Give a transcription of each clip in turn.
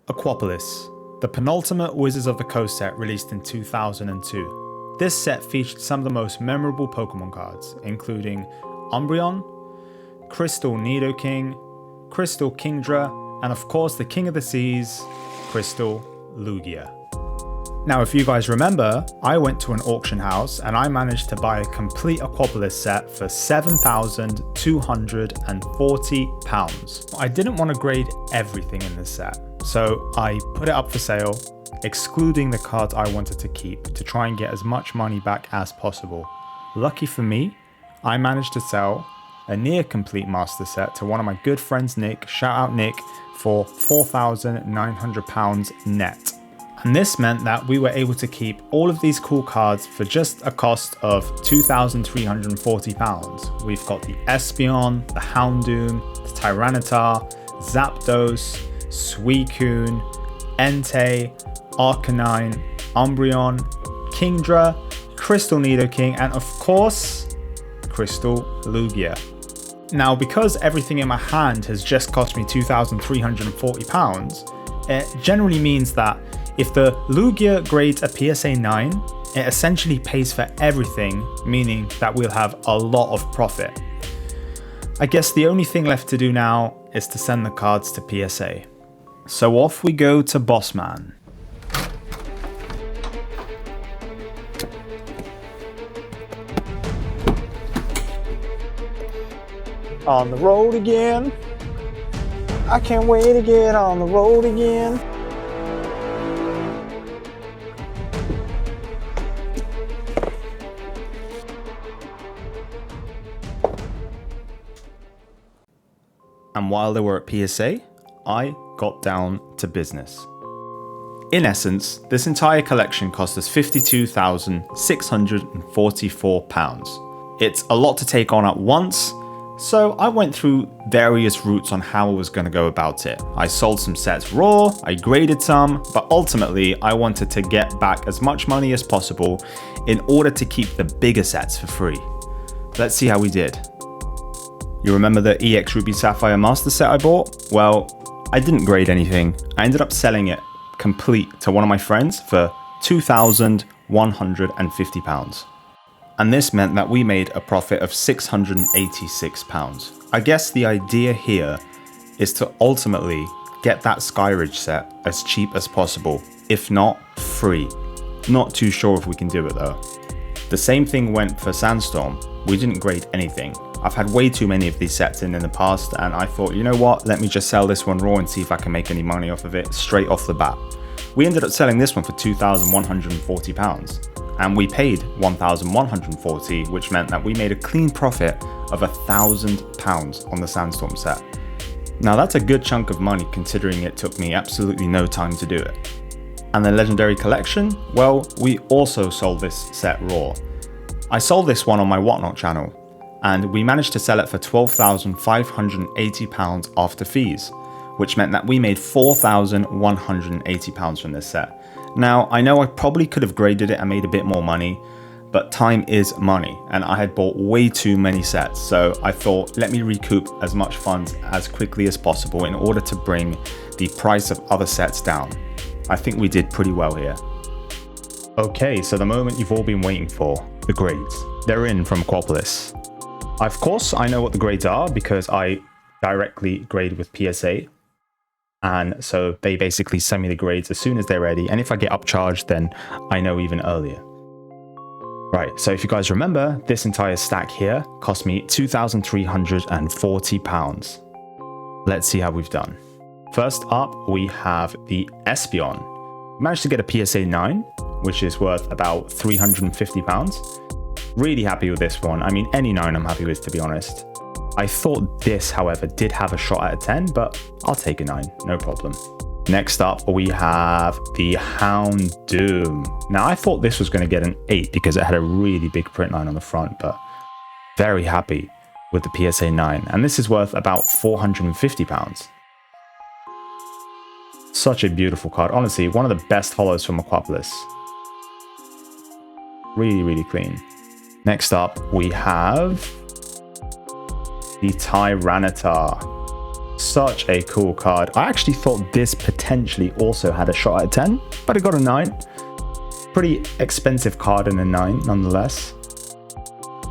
Aquapolis, the penultimate Wizards of the Coast set released in 2002. This set featured some of the most memorable Pokemon cards, including Umbreon, Crystal Nidoking, Crystal Kingdra, and of course the King of the Seas, Crystal Lugia. Now if you guys remember, I went to an auction house and I managed to buy a complete Aquapolis set for £7,240. I didn't want to grade everything in this set, so I put it up for sale, excluding the cards I wanted to keep to try and get as much money back as possible. Lucky for me, I managed to sell a near complete master set to one of my good friends Nick, shout out Nick, for £4,900 net. And this meant that we were able to keep all of these cool cards for just a cost of £2,340. We've got the Espeon, the Houndoom, the Tyranitar, Zapdos, Suicune, Entei, Arcanine, Umbreon, Kingdra, Crystal Nidoking, and of course, Crystal Lugia. Now, because everything in my hand has just cost me £2,340, it generally means that if the Lugia grades a PSA 9, it essentially pays for everything, meaning that we'll have a lot of profit. I guess the only thing left to do now is to send the cards to PSA. So off we go to Bossman. On the road again. I can't wait to get on the road again. And while they were at PSA, I got down to business. In essence, this entire collection cost us £52,644. It's a lot to take on at once, so I went through various routes on how I was going to go about it. I sold some sets raw, I graded some, but ultimately I wanted to get back as much money as possible in order to keep the bigger sets for free. Let's see how we did. You remember the EX Ruby Sapphire Master set I bought? Well, I didn't grade anything. I ended up selling it complete to one of my friends for £2,150. And this meant that we made a profit of £686. I guess the idea here is to ultimately get that Skyridge set as cheap as possible, if not free. Not too sure if we can do it though. The same thing went for Sandstorm. We didn't grade anything. I've had way too many of these sets in the past, and I thought, you know what, let me just sell this one raw and see if I can make any money off of it straight off the bat. We ended up selling this one for £2,140, and we paid £1,140, which meant that we made a clean profit of £1,000 on the Sandstorm set. Now that's a good chunk of money considering it took me absolutely no time to do it. And the Legendary Collection? Well, we also sold this set raw. I sold this one on my Whatnot channel, and we managed to sell it for £12,580 after fees, which meant that we made £4,180 from this set. Now, I know I probably could have graded it and made a bit more money, but time is money, and I had bought way too many sets, so I thought, let me recoup as much funds as quickly as possible in order to bring the price of other sets down. I think we did pretty well here. Okay, so the moment you've all been waiting for, the grades. They're in from Aquapolis. Of course, I know what the grades are because I directly grade with PSA. And so they basically send me the grades as soon as they're ready. And if I get upcharged, then I know even earlier. Right, so if you guys remember, this entire stack here cost me £2,340. Let's see how we've done. First up, we have the Espeon. Managed to get a PSA 9, which is worth about £350. Really happy with this one. I mean, any 9 I'm happy with, to be honest. I thought this, however, did have a shot at a 10, but I'll take a 9, no problem. Next up, we have the Houndoom. Now, I thought this was going to get an 8 because it had a really big print line on the front, but very happy with the PSA 9. And this is worth about £450. Such a beautiful card. Honestly, one of the best holos from Aquapolis. Really, really clean. Next up, we have the Tyranitar. Such a cool card. I actually thought this potentially also had a shot at 10, but it got a 9. Pretty expensive card in a 9 nonetheless.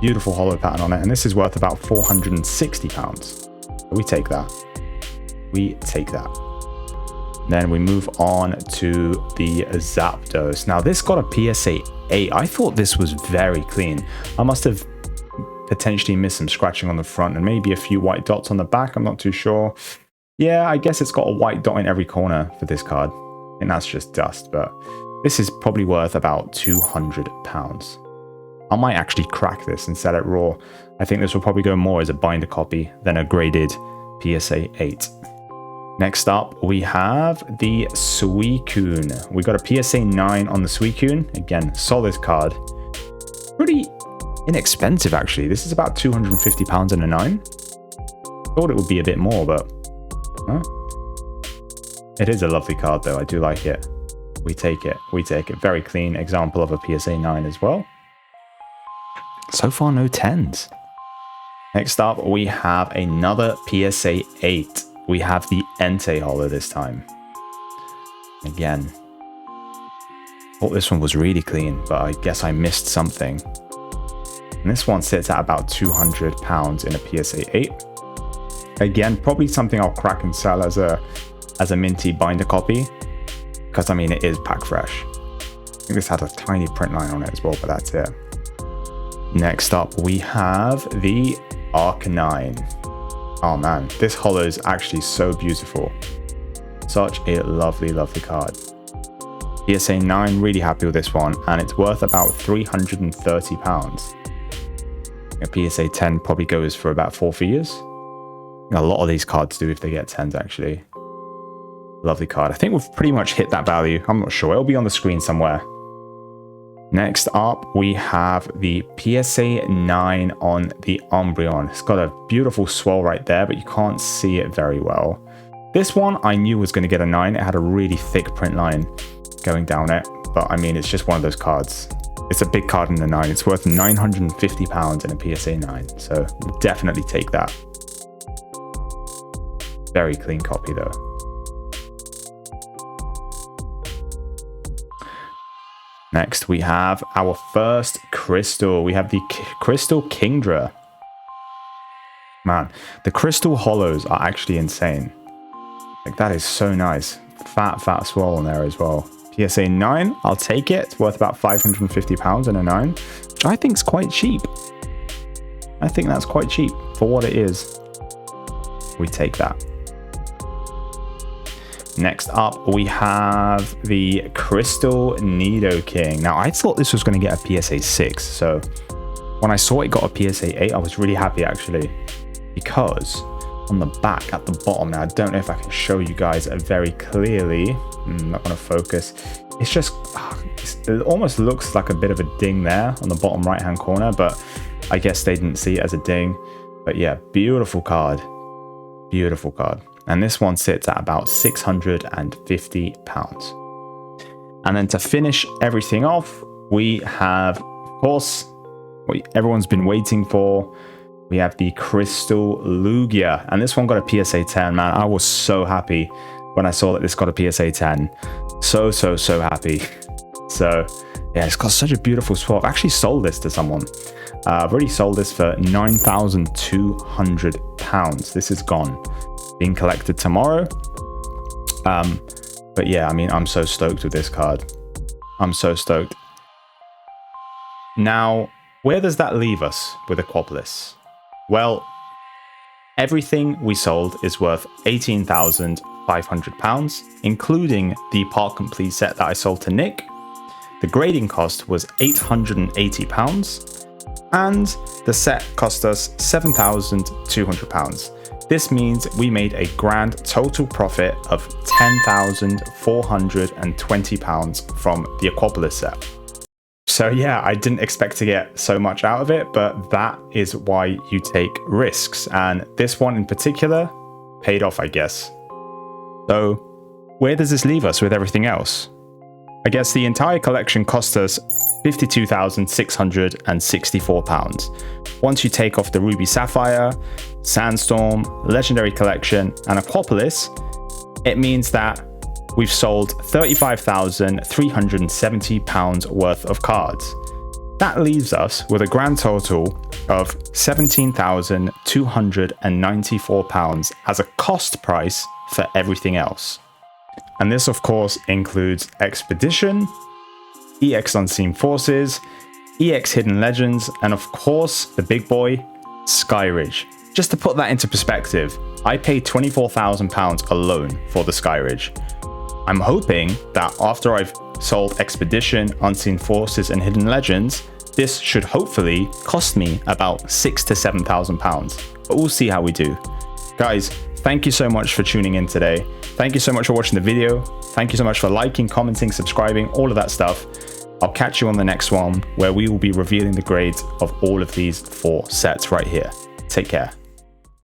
Beautiful holo pattern on it, and this is worth about £460. We take that. We take that. Then we move on to the Zapdos. Now this got a PSA 8. I thought this was very clean. I must have potentially missed some scratching on the front and maybe a few white dots on the back. I'm not too sure. Yeah, I guess it's got a white dot in every corner for this card. And that's just dust, but this is probably worth about £200. I might actually crack this and sell it raw. I think this will probably go more as a binder copy than a graded PSA 8. Next up, we have the Suicune. We got a PSA 9 on the Suicune. Again, solid card. Pretty inexpensive, actually. This is about £250 in a 9. Thought it would be a bit more, but it is a lovely card, though. I do like it. We take it. We take it. Very clean example of a PSA 9 as well. So far, no 10s. Next up, we have another PSA 8. We have the Entei Holo this time. Again, thought this one was really clean, but I guess I missed something. And this one sits at about £200 in a PSA 8. Again, probably something I'll crack and sell as a minty binder copy, because I mean it is pack fresh. I think this had a tiny print line on it as well, but that's it. Next up, we have the Arcanine. Oh man, this holo is actually so beautiful. Such a lovely, lovely card. PSA 9, really happy with this one, and it's worth about £330. A PSA 10 probably goes for about 4 figures. A lot of these cards do if they get 10s, actually. Lovely card. I think we've pretty much hit that value. I'm not sure. It'll be on the screen somewhere. Next up, we have the PSA 9 on the Umbreon. It's got a beautiful swirl right there, but you can't see it very well. This one I knew was going to get a 9. It had a really thick print line going down it, but I mean, it's just one of those cards. It's a big card in the 9. It's worth £950 in a PSA 9, so we'll definitely take that. Very clean copy though. Next, we have our first Crystal. We have the Crystal Kingdra. Man, the Crystal Holos are actually insane. Like, that is so nice. Fat swirl in there as well. PSA 9, I'll take it. It's worth about £550 in a 9, which I think is quite cheap. I think that's quite cheap for what it is. We take that. Next up, we have the Crystal Nidoking. Now, I thought this was going to get a PSA 6. So when I saw it got a PSA 8, I was really happy, actually. Because on the back at the bottom, now I don't know if I can show you guys very clearly. I'm not going to focus. It's just, it almost looks like a bit of a ding there on the bottom right-hand corner. But I guess they didn't see it as a ding. But yeah, beautiful card. Beautiful card. And this one sits at about £650. And then to finish everything off, we have, of course, what everyone's been waiting for. We have the Crystal Lugia. And this one got a PSA 10, man. I was so happy when I saw that this got a PSA 10. So happy. So, yeah, it's got such a beautiful swap. I've actually sold this to someone. I've already sold this for £9,200. This is gone. Being collected tomorrow. But yeah, I mean, I'm so stoked with this card. I'm so stoked. Now, where does that leave us with Aquapolis? Well, everything we sold is worth £18,500, including the Part Complete set that I sold to Nick. The grading cost was £880, and the set cost us £7,200. This means we made a grand total profit of £10,420 from the Aquapolis set. So yeah, I didn't expect to get so much out of it, but that is why you take risks. And this one in particular paid off, I guess. So where does this leave us with everything else? I guess the entire collection cost us £52,664. Once you take off the Ruby Sapphire, Sandstorm, Legendary Collection, and Aquapolis, it means that we've sold £35,370 worth of cards. That leaves us with a grand total of £17,294 as a cost price for everything else. And this of course includes Expedition, EX Unseen Forces, EX Hidden Legends, and of course the big boy, Skyridge. Just to put that into perspective, I paid £24,000 alone for the Skyridge. I'm hoping that after I've sold Expedition, Unseen Forces, and Hidden Legends, this should hopefully cost me about £6,000 to £7,000, but we'll see how we do. Guys, thank you so much for tuning in today. Thank you so much for watching the video. Thank you so much for liking, commenting, subscribing, all of that stuff. I'll catch you on the next one where we will be revealing the grades of all of these 4 sets right here. Take care.